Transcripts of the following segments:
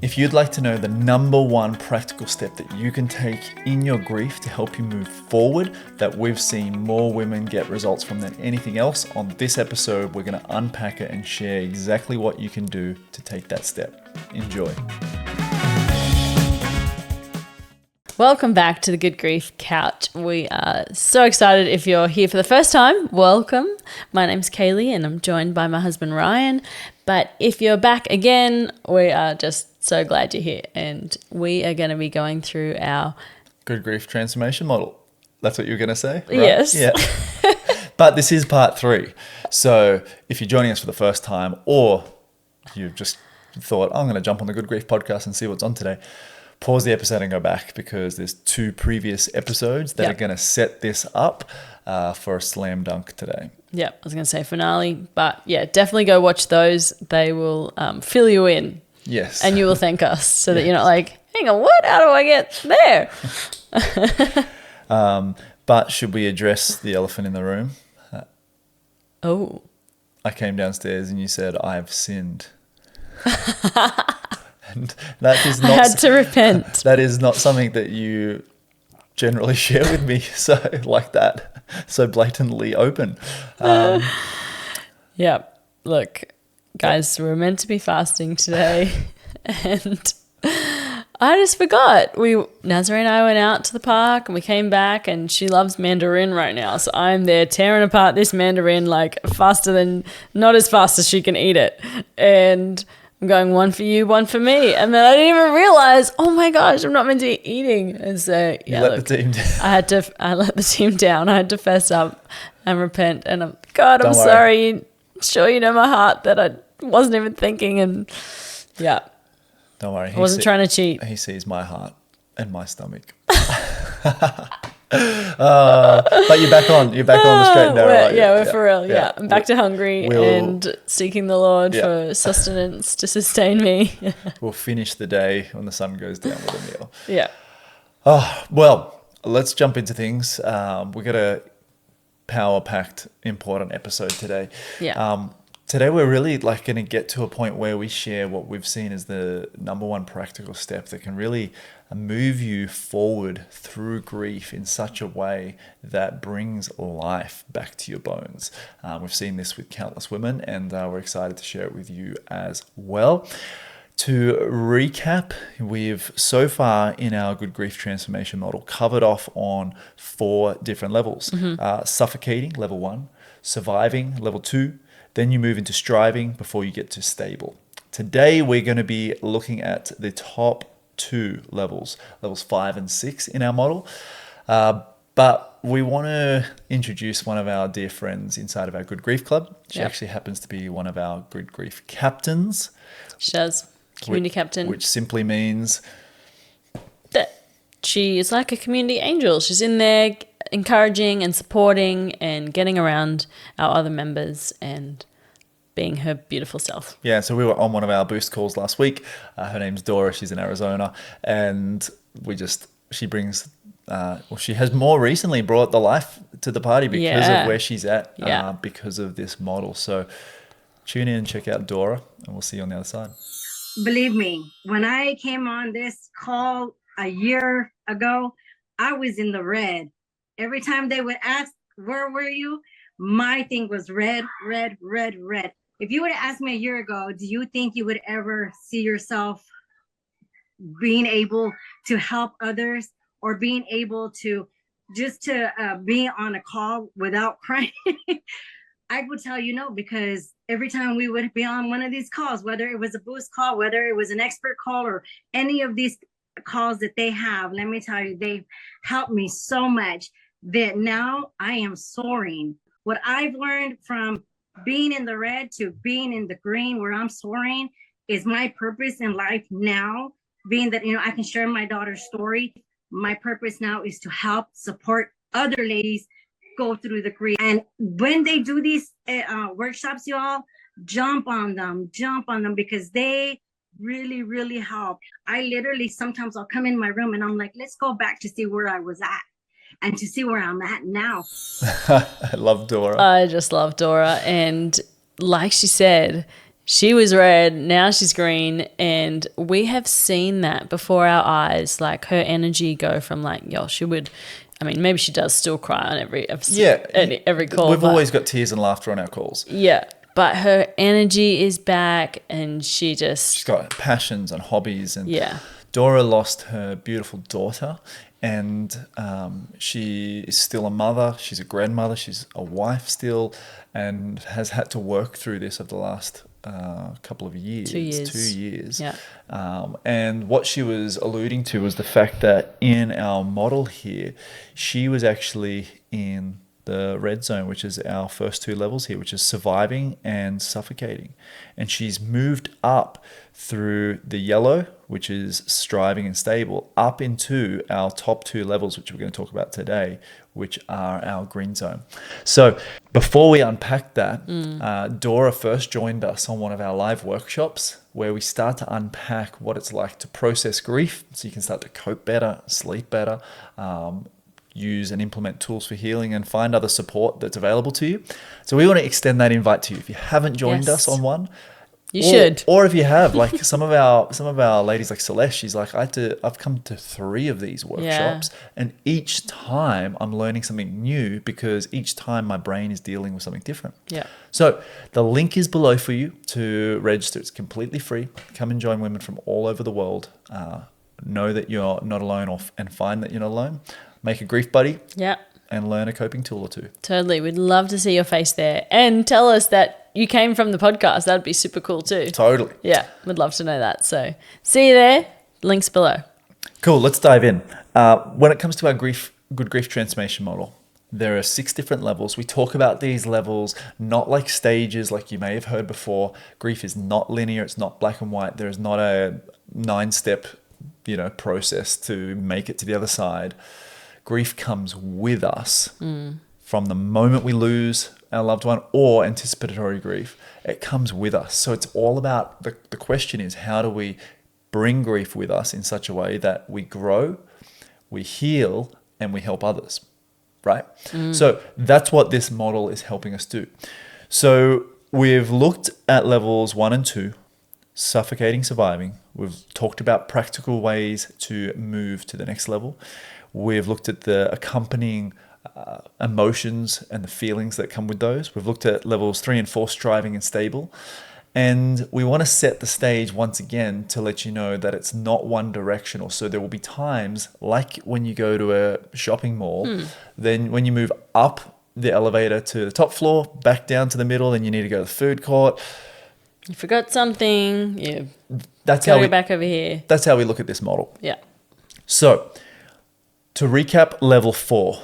If you'd like to know the number one practical step that you can take in your grief to help you move forward, that we've seen more women get results from than anything else, on this episode, we're going to unpack it and share exactly what you can do to take that step. Enjoy. Welcome back to the Good Grief Couch. We are so excited. If you're here for the first time, welcome. My name's Kaylee and I'm joined by my husband Ryan. But if you're back again, we are just so glad you're here, and we are going to be going through our Good Grief Transformation Model. That's what you were going to say? Right? Yes. Yeah. But this is part 3. So if you're joining us for the first time, or you've just thought, I'm going to jump on the Good Grief podcast and see what's on today, pause the episode and go back, because there's 2 previous episodes that are going to set this up for a slam dunk today. Yeah, I was going to say finale, but yeah, definitely go watch those. They will fill you in. Yes. And you will thank us so that you're not like, hang on, what? How do I get there? But should we address the elephant in the room? Oh. I came downstairs and you said, I've sinned. And that is not, I had to repent. That is not something that you generally share with me, so like that, so blatantly open. Yeah, look, guys, we're meant to be fasting today, and I just forgot. Nazarene and I went out to the park, and we came back, and she loves mandarin right now, so I'm there tearing apart this mandarin like not as fast as she can eat it, and I'm going, one for you, one for me. And then I didn't even realize, oh my gosh, I'm not meant to be eating. And so, yeah, you let the team down. I let the team down. I had to fess up and repent. And I'm Don't worry. sorry. Sure, you know my heart that I wasn't even thinking. And yeah. Don't worry. I wasn't trying to cheat. He sees my heart and my stomach. But you're back on the straight and narrow. We're for real. Yeah. I'm back to hungry and seeking the Lord for sustenance to sustain me. We'll finish the day when the sun goes down with a meal. Yeah. Oh, well, let's jump into things. We got a power-packed, important episode today. Yeah. Today we're really going to get to a point where we share what we've seen as the number one practical step that can really move you forward through grief in such a way that brings life back to your bones. We've seen this with countless women, and we're excited to share it with you as well. To recap, we've so far in our Good Grief Transformation Model covered off on 4 different levels. Suffocating, level 1, surviving, level 2, then you move into striving before you get to stable. Today, we're going to be looking at the top 2 levels 5 and 6 in our model. But we want to introduce one of our dear friends inside of our Good Grief Club. She actually happens to be one of our Good Grief captains. She does. Community captain. Which simply means that she is like a community angel. She's in there encouraging and supporting and getting around our other members and being her beautiful self. Yeah, so we were on one of our boost calls last week. Her name's Dora. She's in Arizona. And she brings, she has more recently brought the life to the party because of where she's at, because of this model. So tune in and check out Dora, and we'll see you on the other side. Believe me, when I came on this call a year ago, I was in the red. Every time they would ask, where were you? My thing was red, red, red, red. If you would have asked me a year ago, do you think you would ever see yourself being able to help others, or being able to be on a call without crying? I would tell you no, because every time we would be on one of these calls, whether it was a boost call, whether it was an expert call, or any of these calls that they have, let me tell you, they've helped me so much that now I am soaring. What I've learned from being in the red to being in the green, where I'm soaring, is my purpose in life now, being that, I can share my daughter's story. My purpose now is to help support other ladies go through the grief. And when they do these workshops, y'all, jump on them, because they really, really help. I literally, sometimes I'll come in my room and I'm like, let's go back to see where I was at and to see where I'm at now. I love Dora. I just love Dora. And like she said, She was red, now she's green, and we have seen that before our eyes. Like her energy go from like, she would. I mean, maybe she does still cry on every episode, every call. We've always got tears and laughter on our calls. Yeah, but her energy is back, and she's got passions and hobbies, and yeah. Dora lost her beautiful daughter, and she is still a mother. She's a grandmother. She's a wife still, and has had to work through this over the last couple of years. 2 years. 2 years. Yeah. And what she was alluding to was the fact that in our model here, she was actually in the red zone, which is our first 2 levels here, which is surviving and suffocating. And she's moved up through the yellow, which is striving and stable, up into our top 2 levels, which we're going to talk about today, which are our green zone. So before we unpack that, Dora first joined us on one of our live workshops where we start to unpack what it's like to process grief so you can start to cope better, sleep better, use and implement tools for healing, and find other support that's available to you. So we want to extend that invite to you. If you haven't joined us on one, you should. Or if you have, like some of our ladies, like Celeste, she's like, I've come to 3 of these workshops, and each time I'm learning something new because each time my brain is dealing with something different. Yeah. So the link is below for you to register. It's completely free. Come and join women from all over the world. Know that you're not alone, and find that you're not alone. Make a grief buddy. Yeah. And learn a coping tool or 2. Totally. We'd love to see your face there, and tell us that you came from the podcast. That'd be super cool too. Totally. Yeah, we'd love to know that. So see you there. Links below. Cool. Let's dive in. When it comes to our good grief transformation model, there are 6 different levels. We talk about these levels not like stages, like you may have heard before. Grief is not linear. It's not black and white. There is not a 9-step, process to make it to the other side. Grief comes with us from the moment we lose our loved one, or anticipatory grief. It comes with us. So it's all about, the question is, how do we bring grief with us in such a way that we grow, we heal, and we help others, right? So that's what this model is helping us do. So we've looked at levels 1 and 2, suffocating, surviving. We've talked about practical ways to move to the next level. We've looked at the accompanying emotions and the feelings that come with those. We've looked at levels 3 and 4, striving and stable. And we want to set the stage once again to let you know that it's not one directional. So there will be times, like when you go to a shopping mall, then when you move up the elevator to the top floor, back down to the middle, then you need to go to the food court. You forgot something. You That's gotta how go back over here. That's how we look at this model. Yeah. So to recap level 4,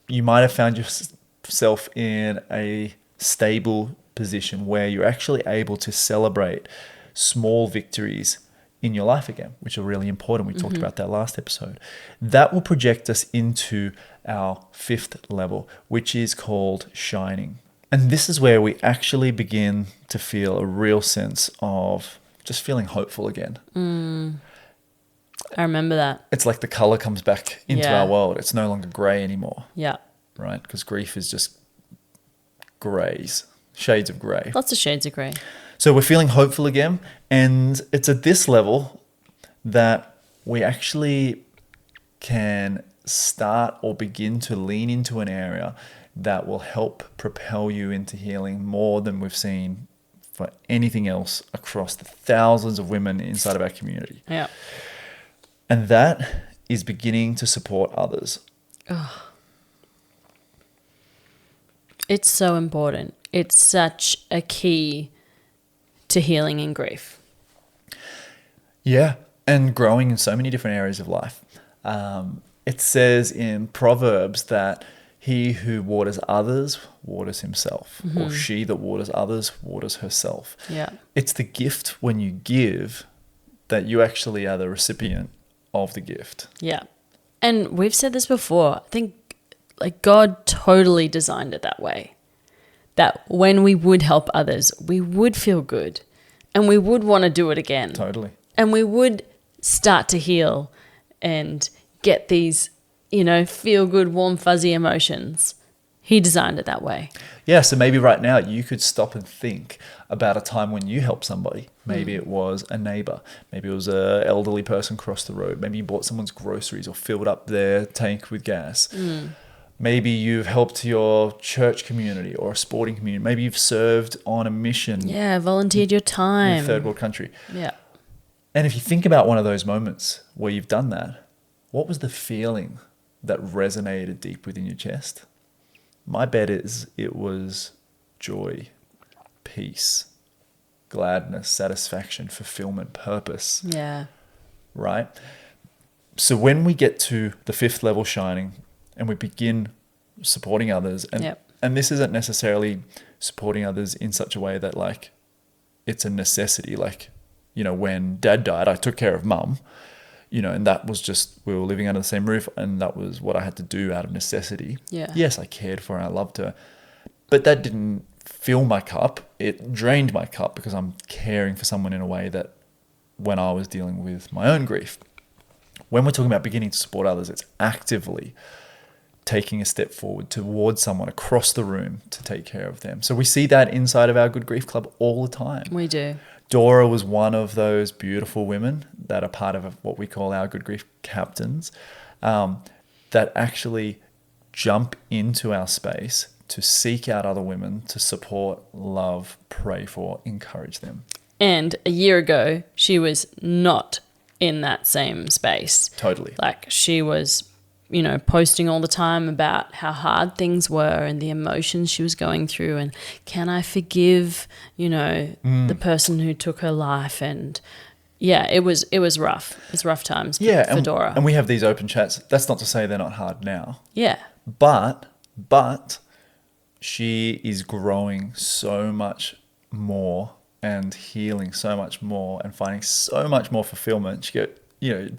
you might have found yourself in a stable position where you're actually able to celebrate small victories in your life again, which are really important. We talked about that last episode. That will project us into our 5th level, which is called shining. And this is where we actually begin to feel a real sense of just feeling hopeful again. I remember that. It's like the color comes back into our world. It's no longer gray anymore. Yeah. Right? Because grief is just grays, shades of gray. Lots of shades of grey. So we're feeling hopeful again. And it's at this level that we actually can start or begin to lean into an area that will help propel you into healing more than we've seen for anything else across the thousands of women inside of our community. Yeah. And that is beginning to support others. It's so important. It's such a key to healing and grief. Yeah, and growing in so many different areas of life. It says in Proverbs that he who waters others waters himself, or she that waters others waters herself. Yeah. It's the gift when you give that you actually are the recipient of the gift. Yeah. And we've said this before. I think like God totally designed it that way. That when we would help others, we would feel good and we would want to do it again. Totally. And we would start to heal and get these, feel good, warm, fuzzy emotions. He designed it that way. Yeah, so maybe right now you could stop and think about a time when you helped somebody. Maybe it was a neighbor. Maybe it was an elderly person across the road. Maybe you bought someone's groceries or filled up their tank with gas. Maybe you've helped your church community or a sporting community. Maybe you've served on a mission Yeah, volunteered your in a time. third world country. Yeah. And if you think about one of those moments where you've done that, what was the feeling that resonated deep within your chest? My bet is it was joy, peace, gladness, satisfaction, fulfillment, purpose, Yeah. right? So when we get to the fifth level shining and we begin supporting others, and Yep. and this isn't necessarily supporting others in such a way that like it's a necessity. Like, you know, when dad died, I took care of mum, you know, and that was just, we were living under the same roof and that was what I had to do out of necessity. Yeah. Yes, I cared for her, I loved her, but that didn't fill my cup. It drained my cup because I'm caring for someone in a way that when I was dealing with my own grief. When we're talking about beginning to support others, it's actively taking a step forward towards someone across the room to take care of them. So we see that inside of our Good Grief Club all the time. We do. Dora was one of those beautiful women that are part of what we call our Good Grief captains, that actually jump into our space to seek out other women to support, love, pray for, encourage them. And a year ago, she was not in that same space. Totally. Like she was, you know, posting all the time about how hard things were and the emotions she was going through and can I forgive, you know, the person who took her life. And yeah, it was rough. It was rough times for Dora. And we have these open chats. That's not to say they're not hard now. Yeah. But she is growing so much more and healing so much more and finding so much more fulfillment. She get, you know,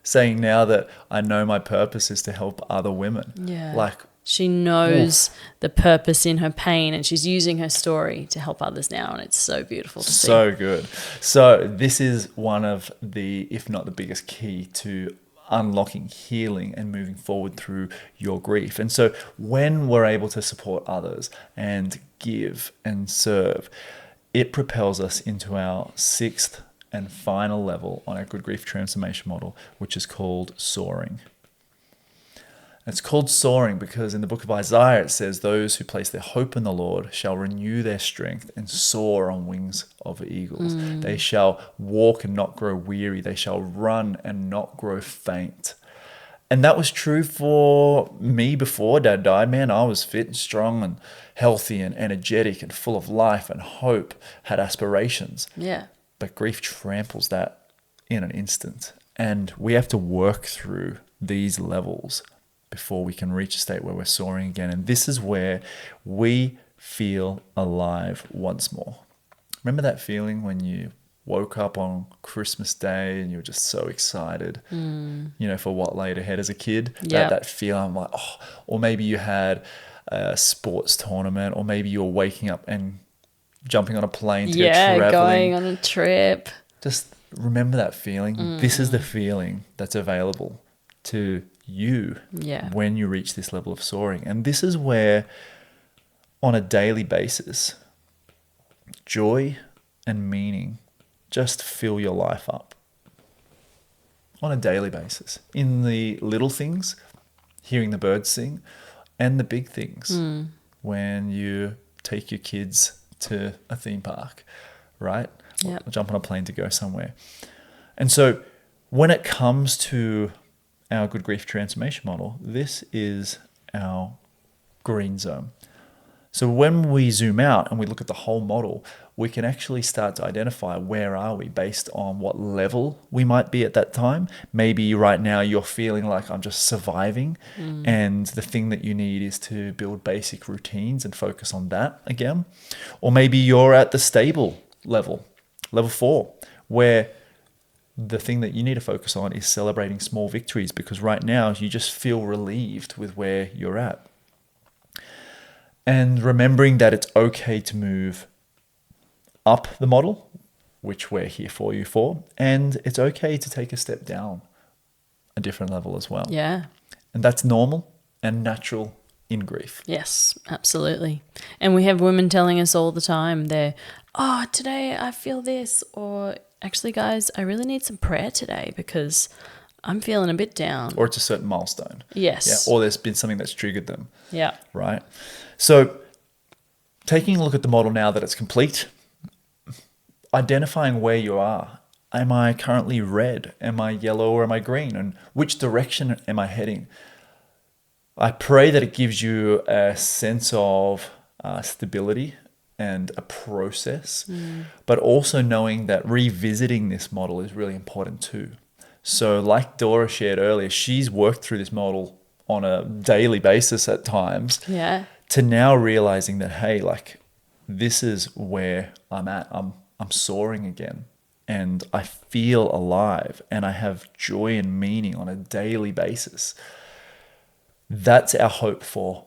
saying now that I know my purpose is to help other women. Yeah. Like, she knows the purpose in her pain and she's using her story to help others now. And it's so beautiful to see. so good. So this is one of the, if not the biggest key to unlocking healing and moving forward through your grief. And so when we're able to support others and give and serve, it propels us into our sixth and final level on our Good Grief transformation model, which is called soaring. It's called soaring because in the book of Isaiah, it says, those who place their hope in the Lord shall renew their strength and soar on wings of eagles. They shall walk and not grow weary. They shall run and not grow faint. And that was true for me before Dad died. Man, I was fit and strong and healthy and energetic and full of life and hope, had aspirations. Yeah. But grief tramples that in an instant. And we have to work through these levels before we can reach a state where we're soaring again. And this is where we feel alive once more. Remember that feeling when you woke up on Christmas Day and you were just so excited, you know, for what laid ahead as a kid? Yeah. That feeling like, oh, or maybe you had a sports tournament, or maybe you were waking up and jumping on a plane to go traveling. Going on a trip. Just remember that feeling. This is the feeling that's available to you when you reach this level of soaring. And this is where, on a daily basis, joy and meaning just fill your life up. On a daily basis. In the little things, hearing the birds sing, and the big things. When you take your kids to a theme park, right? Yep. Or jump on a plane to go somewhere. And so when it comes to our Good Grief transformation model, this is our green zone. So when we zoom out and we look at the whole model, we can actually start to identify where are we based on what level we might be at that time. Maybe right now you're feeling like I'm just surviving, and the thing that you need is to build basic routines and focus on that again. Or maybe you're at the stable level, level 4, where the thing that you need to focus on is celebrating small victories, because right now you just feel relieved with where you're at. And remembering that it's okay to move up the model, which we're here for you for, and it's okay to take a step down a different level as well. Yeah. And that's normal and natural in grief. Yes, absolutely. And we have women telling us all the time, today I feel this, or actually, guys, I really need some prayer today because I'm feeling a bit down. Or it's a certain milestone. Yes. Yeah. Or there's been something that's triggered them. Yeah. Right. So taking a look at the model now that it's complete, identifying where you are. Am I currently red? Am I yellow or am I green? And which direction am I heading? I pray that it gives you a sense of stability and a process, but also knowing that revisiting this model is really important too. So like Dora shared earlier, she's worked through this model on a daily basis at times. Yeah. To now realizing that, hey, like this is where I'm at. I'm soaring again. And I feel alive and I have joy and meaning on a daily basis. That's our hope for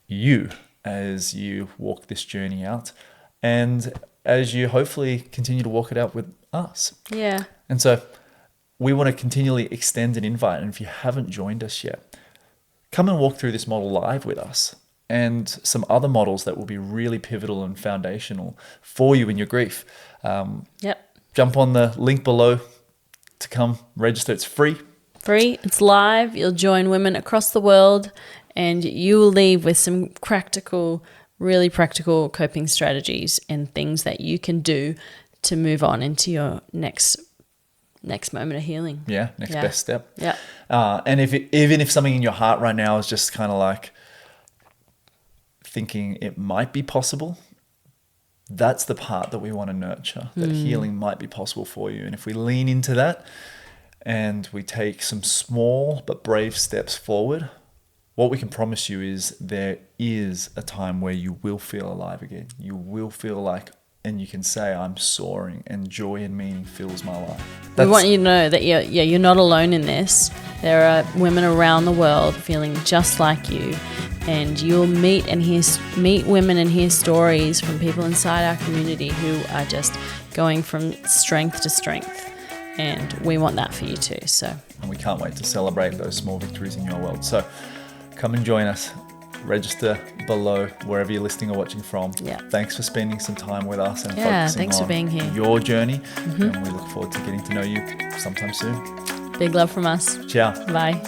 you as you walk this journey out and as you hopefully continue to walk it out with us. Yeah. And so we want to continually extend an invite. And if you haven't joined us yet, come and walk through this model live with us and some other models that will be really pivotal and foundational for you in your grief. Yep. Jump on the link below to come register. It's free. Free. It's live. You'll join women across the world and you will leave with some really practical coping strategies and things that you can do to move on into your next moment of healing. Yeah, next best step. Yeah. And even if something in your heart right now is just kind of like thinking it might be possible, that's the part that we want to nurture, that healing might be possible for you. And if we lean into that and we take some small but brave steps forward, what we can promise you is there is a time where you will feel alive again. You will feel like, and you can say, I'm soaring and joy and meaning fills my life. We want you to know that you're not alone in this. There are women around the world feeling just like you. And you'll meet women and hear stories from people inside our community who are just going from strength to strength. And we want that for you too. And we can't wait to celebrate those small victories in your world. So come and join us. Register below wherever you're listening or watching from. Yeah. Thanks for spending some time with us and thanks focusing for on being here. Your journey. And we look forward to getting to know you sometime soon. Big love from us. Ciao. Bye.